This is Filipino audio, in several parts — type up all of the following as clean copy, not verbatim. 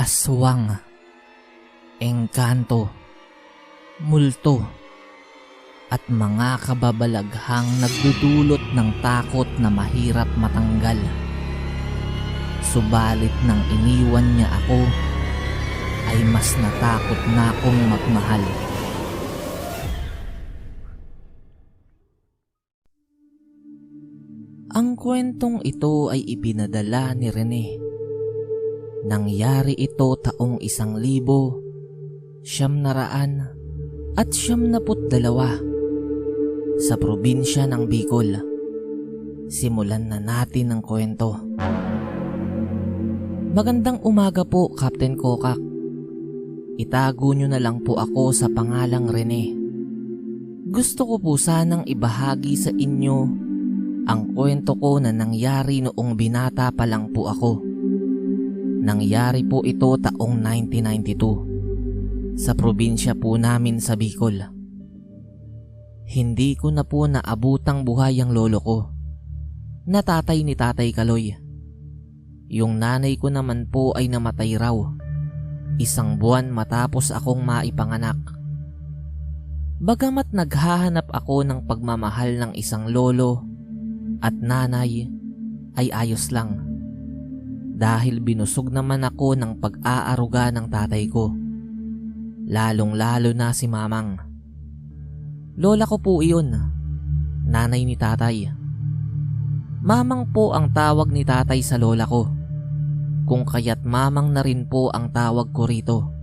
aswang, engkanto, multo, at mga kababalaghang nagdudulot ng takot na mahirap matanggal. Subalit nang iniwan niya ako, ay mas natakot na akong magmahal. Ang kwentong ito ay ipinadala ni Rene. Nangyari ito taong 1992 sa probinsya ng Bicol. Simulan na natin ang kwento. Magandang umaga po, Captain Kokak. Itago nyo na lang po ako sa pangalang Rene. Gusto ko po sanang ibahagi sa inyo ang kwento ko na nangyari noong binata pa lang po ako. Nangyari po ito taong 1992 sa probinsya po namin sa Bicol. Hindi ko na po naabutang buhay ang lolo ko, na tatay ni Tatay Kaloy. Yung nanay ko naman po ay namatay raw 1 buwan matapos akong maipanganak. Bagamat naghahanap ako ng pagmamahal ng isang lolo at nanay, ay ayos lang. Dahil binusog naman ako ng pag-aaruga ng tatay ko. Lalong-lalo na si Mamang. Lola ko po iyon, nanay ni tatay. Mamang po ang tawag ni tatay sa lola ko, kung kaya't Mamang na rin po ang tawag ko rito.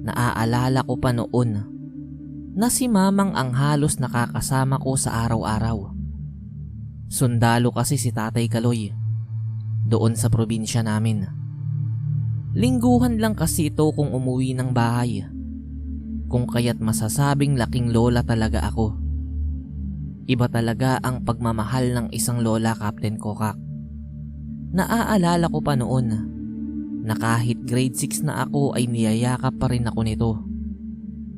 Naaalala ko pa noon na si Mamang ang halos nakakasama ko sa araw-araw. Sundalo kasi si Tatay Kaloy doon sa probinsya namin. Lingguhan lang kasi ito kung umuwi ng bahay, kung kaya't masasabing laking lola talaga ako. Iba talaga ang pagmamahal ng isang lola, Captain Kokak. Naaalala ko pa noon na kahit grade 6 na ako ay niyayakap pa rin ako nito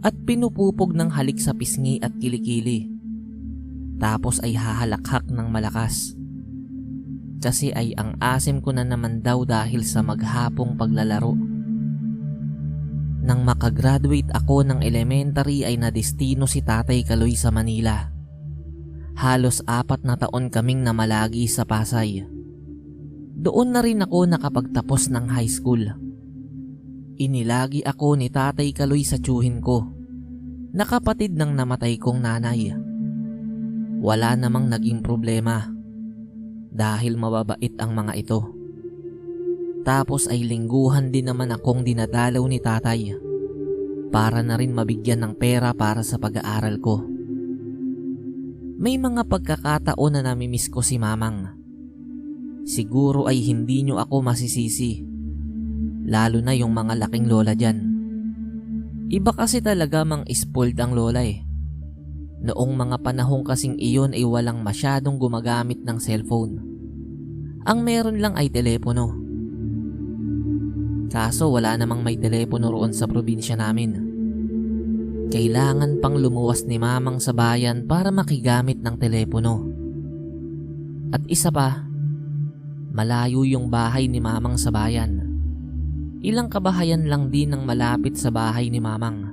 at pinupupog ng halik sa pisngi at kilikili. Tapos ay hahalakhak ng malakas. Kasi ay ang asim ko na naman daw dahil sa maghapong paglalaro. Nang makagraduate ako ng elementary ay nadestino si Tatay Kaloy sa Manila. Halos 4 na taon kaming namalagi sa Pasay. Doon na rin ako nakapagtapos ng high school. Inilagi ako ni Tatay Kaloy sa tiyuhin ko, na kapatid ng namatay kong nanay. Wala namang naging problema dahil mababait ang mga ito. Tapos ay lingguhan din naman akong dinadalaw ni tatay para na rin mabigyan ng pera para sa pag-aaral ko. May mga pagkakataon na namimiss ko si Mamang. Siguro ay hindi nyo ako masisisi, lalo na yung mga laking lola dyan. Iba kasi talaga mang spoiled ang lola eh. Noong mga panahong kasing iyon ay walang masyadong gumagamit ng cellphone. Ang meron lang ay telepono. Kaso wala namang may telepono roon sa probinsya namin. Kailangan pang lumuwas ni Mamang sa bayan para makigamit ng telepono. At isa pa, malayo yung bahay ni Mamang sa bayan. Ilang kabahayan lang din ang malapit sa bahay ni Mamang.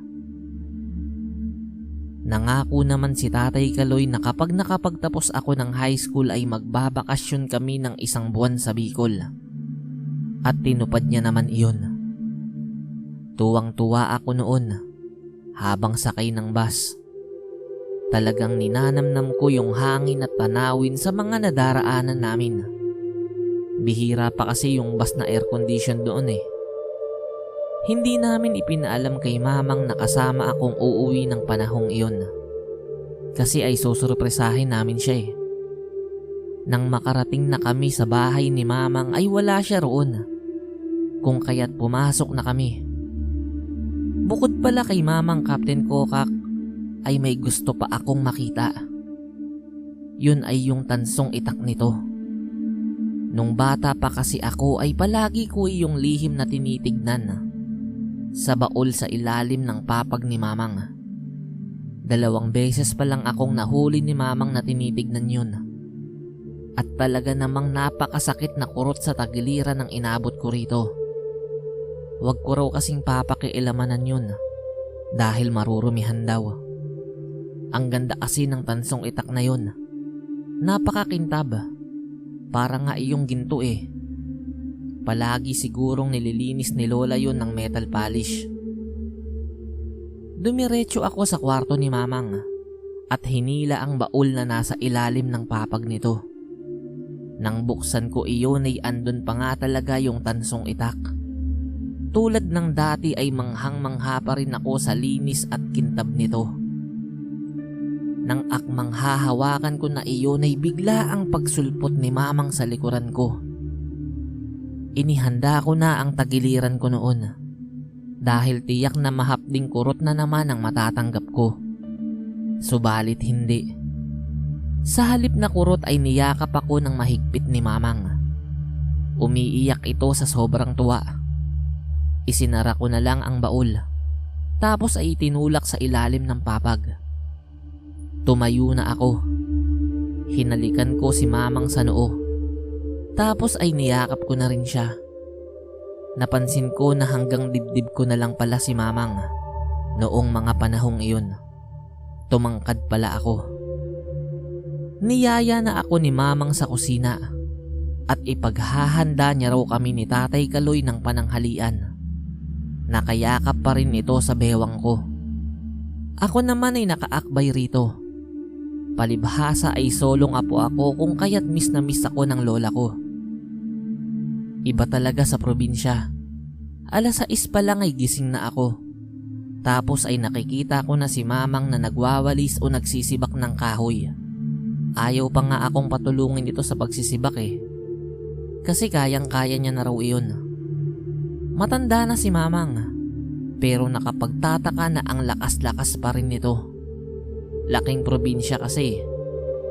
Nangako naman si Tatay Kaloy na kapag nakapagtapos ako ng high school ay magbabakasyon kami ng 1 buwan sa Bicol. At tinupad niya naman iyon. Tuwang-tuwa ako noon habang sakay ng bus. Talagang ninanamnam ko yung hangin at tanawin sa mga nadaraanan namin. Bihira pa kasi yung bus na air condition doon eh. Hindi namin ipinaalam kay Mamang na kasama akong uuwi ng panahong iyon. Kasi ay susurpresahin namin siya eh. Nang makarating na kami sa bahay ni Mamang ay wala siya roon. Kung kaya't pumasok na kami. Bukod pala kay Mamang, Captain Kokak, ay may gusto pa akong makita. Yun ay yung tansong itak nito. Nung bata pa kasi ako ay palagi ko yung lihim na tinitignan sa baol sa ilalim ng papag ni Mamang. 2 beses pa lang akong nahuli ni Mamang na tinitignan yun. At talaga namang napakasakit na kurot sa tagiliran ng inabot ko rito. Huwag ko raw kasing papakialamanan yun dahil marurumihan daw. Ang ganda kasi ng tansong itak na yun. Napakakintab. Para nga iyong ginto eh. Palagi sigurong nililinis ni Lola yun ng metal polish. Dumiretso ako sa kwarto ni Mamang at hinila ang baul na nasa ilalim ng papag nito. Nang buksan ko iyon ay andun pa nga talaga yung tansong itak. Tulad ng dati ay manghang-mangha pa rin ako sa linis at kintab nito. Nang akmang hahawakan ko na iyon ay bigla ang pagsulpot ni Mamang sa likuran ko. Inihanda ko na ang tagiliran ko noon dahil tiyak na mahapding kurot na naman ang matatanggap ko. Subalit hindi. Sa halip na kurot ay niyakap ako ng mahigpit ni Mamang. Umiiyak ito sa sobrang tuwa. Isinara ko na lang ang baul tapos ay itinulak sa ilalim ng papag. Tumayo na ako. Hinalikan ko si Mamang sa noo. Tapos ay niyakap ko na rin siya. Napansin ko na hanggang dibdib ko na lang pala si Mamang noong mga panahong iyon. Tumangkad pala ako. Niyaya na ako ni Mamang sa kusina at ipaghahanda niya raw kami ni Tatay Kaloy ng pananghalian. Nakayakap pa rin ito sa bewang ko. Ako naman ay nakaakbay rito. Palibhasa ay solong apo ako kung kaya't miss na miss ako ng lola ko. Iba talaga sa probinsya. 6:00 pa lang ay gising na ako. Tapos ay nakikita ko na si Mamang na nagwawalis o nagsisibak ng kahoy. Ayaw pa nga akong patulungin ito sa pagsisibak eh. Kasi kayang-kaya niya na raw iyon. Matanda na si Mamang. Pero nakapagtataka na ang lakas-lakas pa rin nito. Laking probinsya kasi.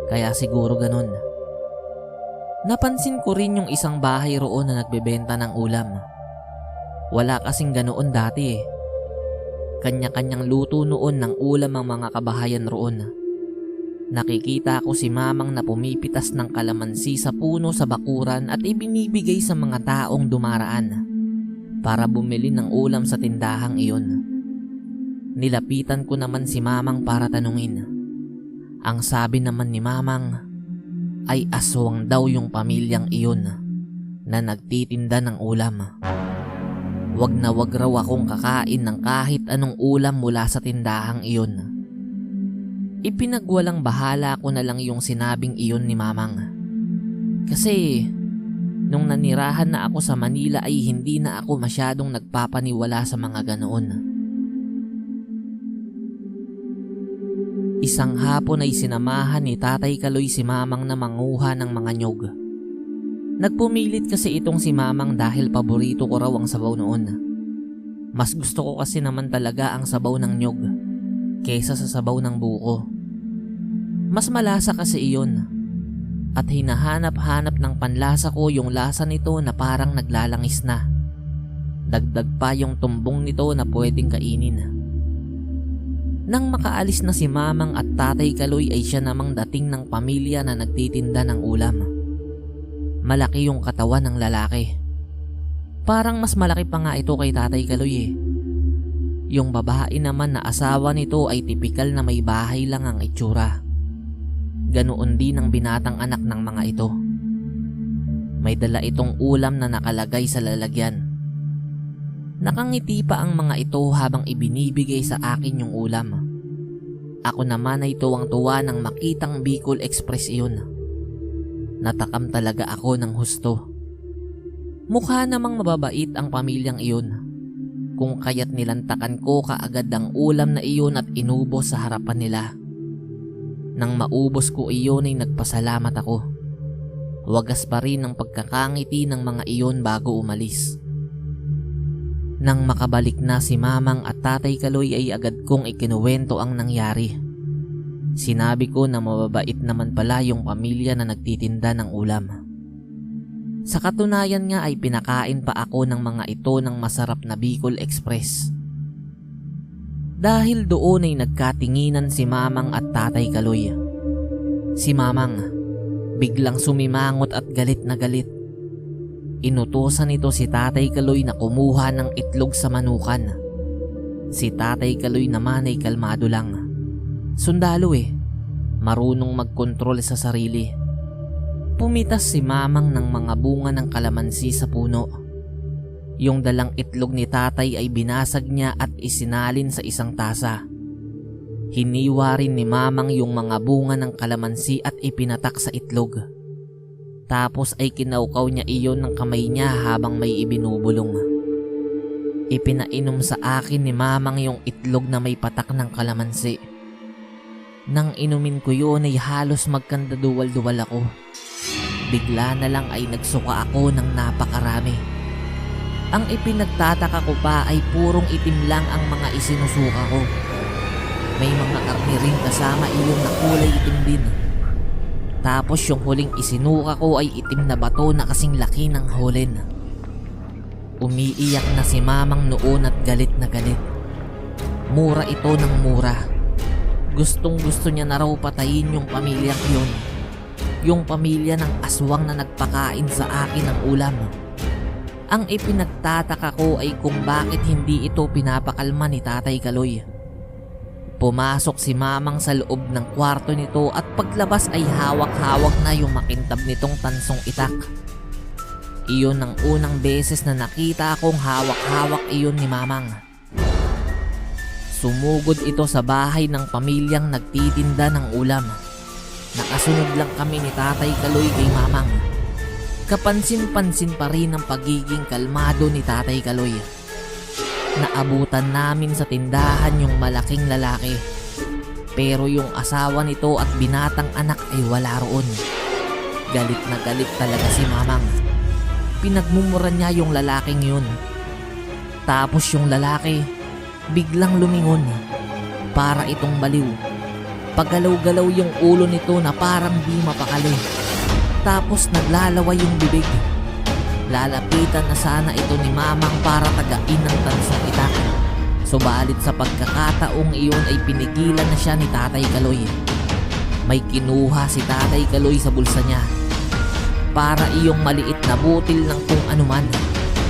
Kaya siguro ganun. Napansin ko rin yung isang bahay roon na nagbebenta ng ulam. Wala kasing ganoon dati eh. Kanya-kanyang luto noon ng ulam ang mga kabahayan roon. Nakikita ko si Mamang na pumipitas ng kalamansi sa puno sa bakuran at ibinibigay sa mga taong dumaraan para bumili ng ulam sa tindahang iyon. Nilapitan ko naman si Mamang para tanungin. Ang sabi naman ni Mamang ay aswang daw yung pamilyang iyon na nagtitinda ng ulam. Wag na wag raw akong kakain ng kahit anong ulam mula sa tindahang iyon. Ipinagwalang bahala ko na lang yung sinabing iyon ni Mamang. Kasi nung nanirahan na ako sa Manila ay hindi na ako masyadong nagpapaniwala sa mga ganoon. Isang hapon ay sinamahan ni Tatay Kaloy si Mamang na manguha ng mga nyog. Nagpumilit kasi itong si Mamang dahil paborito ko raw ang sabaw noon. Mas gusto ko kasi naman talaga ang sabaw ng nyog kaysa sa sabaw ng buko. Mas malasa kasi iyon. At hinahanap-hanap ng panlasa ko yung lasa nito na parang naglalangis na. Dagdag pa yung tumbong nito na pwedeng kainin. Nang makaalis na si Mamang at Tatay Kaloy ay siya namang dating ng pamilya na nagtitinda ng ulam. Malaki yung katawan ng lalaki. Parang mas malaki pa nga ito kay Tatay Kaloy eh. Yung babae naman na asawa nito ay tipikal na may bahay lang ang itsura. Ganoon din ang binatang anak ng mga ito. May dala itong ulam na nakalagay sa lalagyan. Nakangiti pa ang mga ito habang ibinibigay sa akin yung ulam. Ako naman ay tuwang-tuwa nang makitang Bicol Express iyon. Natakam talaga ako ng husto. Mukha namang mababait ang pamilyang iyon. Kung kaya't nilantakan ko kaagad ang ulam na iyon at inubos sa harapan nila. Nang maubos ko iyon ay nagpasalamat ako. Wagas pa rin ang pagkakangiti ng mga iyon bago umalis. Nang makabalik na si Mamang at Tatay Kaloy ay agad kong ikinuwento ang nangyari. Sinabi ko na mababait naman pala yung pamilya na nagtitinda ng ulam. Sa katunayan nga ay pinakain pa ako ng mga ito ng masarap na Bicol Express. Dahil doon ay nagkatinginan si Mamang at Tatay Kaloy. Si Mamang biglang sumimangot at galit na galit. Inutusan nito si Tatay Kaloy na kumuha ng itlog sa manukan. Si Tatay Kaloy naman ay kalmado lang. Sundalo marunong magkontrol sa sarili. Pumitas si Mamang ng mga bunga ng kalamansi sa puno. Yung dalang itlog ni tatay ay binasag niya at isinalin sa isang tasa. Hiniwa rin ni Mamang yung mga bunga ng kalamansi at ipinatak sa itlog. Tapos ay kinaukaw niya iyon ng kamay niya habang may ibinubulong. Ipinainom sa akin ni Mamang yung itlog na may patak ng kalamansi. Nang inumin ko yun ay halos magkandaduwal-duwal ako. Bigla na lang ay nagsuka ako ng napakarami. Ang ipinagtataka ko pa ay purong itim lang ang mga isinusuka ko. May mga karne rin kasama iyon na kulay itim din. Tapos yung huling isinuka ko ay itim na bato na kasing laki ng hulin. Umiiyak na si Mamang noon at galit na galit. Mura ito ng mura. Gustong gusto niya na raw patayin yung pamilyang yun. Yung pamilya ng aswang na nagpakain sa akin ng ulam. Ang ipinagtataka ko ay kung bakit hindi ito pinapakalma ni Tatay Kaloy. Pumasok si Mamang sa loob ng kwarto nito at paglabas ay hawak-hawak na yung makintab nitong tansong itak. Iyon ang unang beses na nakita akong hawak-hawak iyon ni Mamang. Sumugod ito sa bahay ng pamilyang nagtitinda ng ulam. Nakasunod lang kami ni Tatay Kaloy kay Mamang. Kapansin-pansin pa rin ang pagiging kalmado ni Tatay Kaloy. Naabutan namin sa tindahan yung malaking lalaki. Pero yung asawa nito at binatang anak ay wala roon. Galit na galit talaga si Mamang. Pinagmumura niya yung lalaking yun. Tapos yung lalaki biglang lumingon. Para itong baliw. Pagalaw-galaw yung ulo nito na parang di mapakali. Tapos naglalaway yung bibig. Lalapitan na sana ito ni Mamang para tagain ng tansong itak. Subalit sa pagkakataong iyon ay pinigilan na siya ni Tatay Kaloy. May kinuha si Tatay Kaloy sa bulsa niya. Para iyong maliit na butil ng kung anuman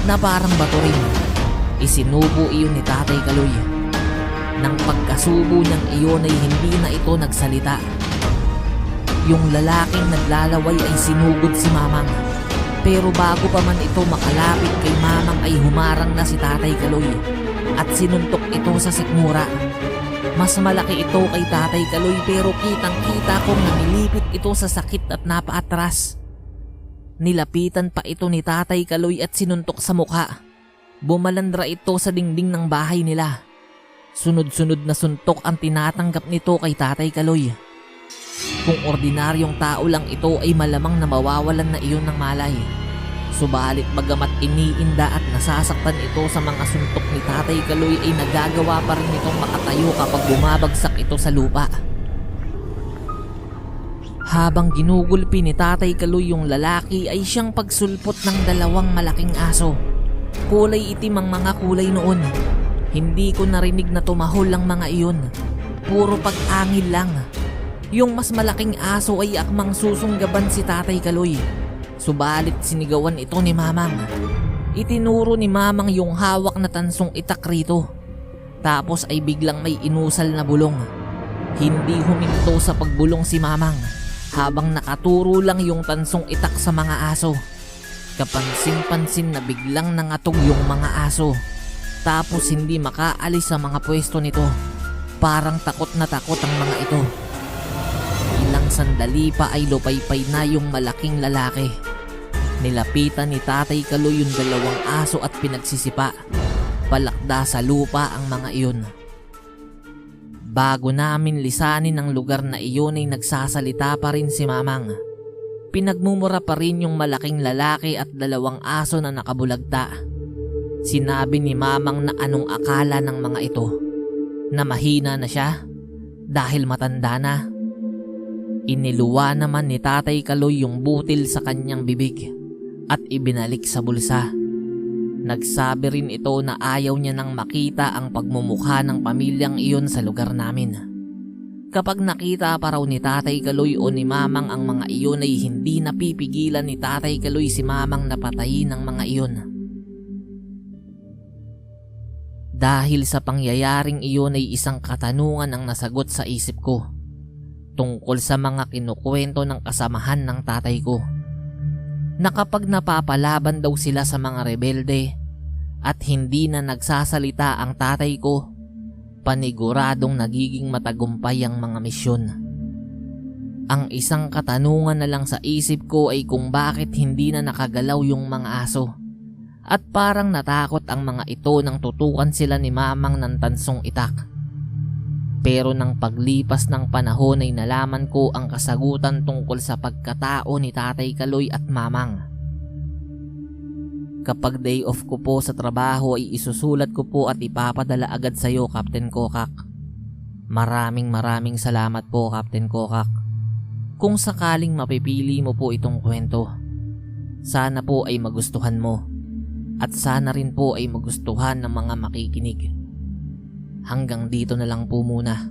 na parang bato rin. Isinubo iyon ni Tatay Kaloy. Nang pagkasubo niyang iyon ay hindi na ito nagsalita. Yung lalaking naglalaway ay sinugod si Mamang. Pero bago pa man ito makalapit kay Mamang ay humarang na si Tatay Kaloy at sinuntok ito sa sikmura. Mas malaki ito kay Tatay Kaloy pero kitang-kita kong namilipit ito sa sakit at napaatras. Nilapitan pa ito ni Tatay Kaloy at sinuntok sa mukha. Bumalandra ito sa dingding ng bahay nila. Sunod-sunod na suntok ang tinatanggap nito kay Tatay Kaloy. Kung ordinaryong tao lang ito ay malamang na mawawalan na iyon ng malay. Subalit bagamat iniinda at nasasaktan ito sa mga suntok ni Tatay Kaloy ay nagagawa pa rin itong makatayo kapag bumabagsak ito sa lupa. Habang ginugulpi ni Tatay Kaloy yung lalaki ay siyang pagsulpot ng dalawang malaking aso. Kulay itim ang mga kulay noon. Hindi ko narinig na tumahol ang mga iyon. Puro pag-angil lang. Yung mas malaking aso ay akmang susunggaban si Tatay Kaloy. Subalit sinigawan ito ni Mamang. Itinuro ni Mamang yung hawak na tansong itak rito. Tapos ay biglang may inusal na bulong. Hindi huminto sa pagbulong si Mamang habang nakaturo lang yung tansong itak sa mga aso. Kapansin-pansin na biglang nangatog yung mga aso. Tapos hindi makaalis sa mga pwesto nito. Parang takot na takot ang mga ito. Ilang sandali pa ay lupaypay na yung malaking lalaki. Nilapitan ni Tatay Kaloy yung dalawang aso at pinagsisipa. Palakda sa lupa ang mga iyon. Bago namin lisanin ang lugar na iyon ay nagsasalita pa rin si Mamang. Pinagmumura pa rin yung malaking lalaki at dalawang aso na nakabulagta. Sinabi ni Mamang na anong akala ng mga ito. Na mahina na siya dahil matanda na. Iniluwa naman ni Tatay Kaloy yung butil sa kanyang bibig at ibinalik sa bulsa. Nagsabi rin ito na ayaw niya nang makita ang pagmumukha ng pamilyang iyon sa lugar namin. Kapag nakita pa raw ni Tatay Kaloy o ni Mamang ang mga iyon ay hindi napipigilan ni Tatay Kaloy si Mamang na patayin ng mga iyon. Dahil sa pangyayaring iyon ay isang katanungan ang nasagot sa isip ko tungkol sa mga kinukwento ng kasamahan ng tatay ko, na kapag napapalaban daw sila sa mga rebelde at hindi na nagsasalita ang tatay ko, paniguradong nagiging matagumpay ang mga misyon. Ang isang katanungan na lang sa isip ko ay kung bakit hindi na nakagalaw yung mga aso, at parang natakot ang mga ito nang tutukan sila ni Mamang ng tansong itak. Pero nang paglipas ng panahon ay nalaman ko ang kasagutan tungkol sa pagkatao ni Tatay Kaloy at Mamang. Kapag day off ko po sa trabaho ay isusulat ko po at ipapadala agad sa iyo, Captain Kokak. Maraming salamat po, Captain Kokak. Kung sakaling mapipili mo po itong kwento, sana po ay magustuhan mo at sana rin po ay magustuhan ng mga makikinig. Hanggang dito na lang po muna.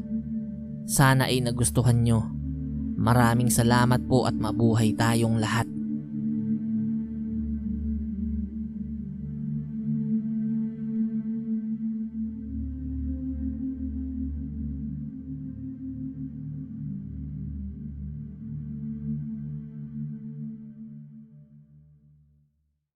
Sana ay nagustuhan nyo. Maraming salamat po at mabuhay tayong lahat.